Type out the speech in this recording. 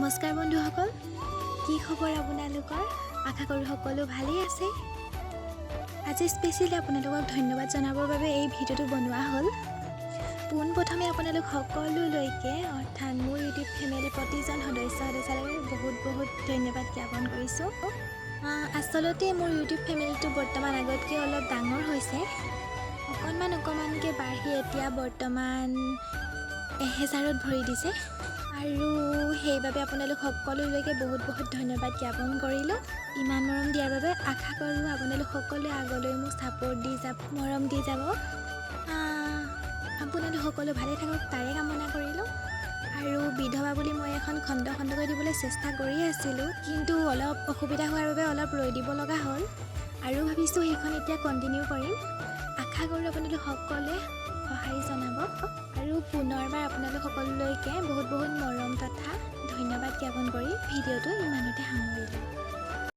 নমস্কাৰ বন্ধুসকল, কি খবৰ আপোনালোকৰ? আশা কৰোঁ সকলো ভালেই আছে। আজি স্পেচিয়েলি আপোনালোকক ধন্যবাদ জনাবৰ বাবে এই ভিডিঅ'টো বনোৱা হ'ল। পোনপ্ৰথমে আপোনালোক সকলোলৈকে অৰ্থাৎ মোৰ ইউটিউব ফেমিলিৰ প্ৰতিজন সদস্যলৈ বহুত ধন্যবাদ জ্ঞাপন কৰিছোঁ। আচলতে মোৰ ইউটিউব ফেমিলিটো বৰ্তমান আগতকৈ অলপ ডাঙৰ হৈছে, অকণমানকৈ বাঢ়ি এতিয়া বৰ্তমান 1000ত ভৰি দিছে আৰু সেইবাবে আপোনালোক সকলোলৈকে বহুত ধন্যবাদ জ্ঞাপন কৰিলোঁ। ইমান মৰম দিয়াৰ বাবে। আশা কৰোঁ আপোনালোক সকলোৱে আগলৈ মোক ছাপোৰ্ট দি যাব, মৰম দি যাব। আপোনালোক সকলো ভালে থাকক তাৰে কামনা কৰিলোঁ। আৰু বিধৱা বুলি মই এখন খণ্ডকৈ দিবলৈ চেষ্টা কৰি আছিলোঁ, কিন্তু অলপ অসুবিধা হোৱাৰ বাবে অলপ ৰৈ দিব লগা হ'ল আৰু ভাবিছোঁ সেইখন এতিয়া কণ্টিনিউ কৰিম। আশা কৰোঁ আপোনালোক সকলোৱে সঁহাৰি জনাব আৰু পুনৰবাৰ আপোনালোক সকলোলৈকে বহুত মৰম তথা ধন্যবাদ জ্ঞাপন কৰি ভিডিঅ'টো ইমানতে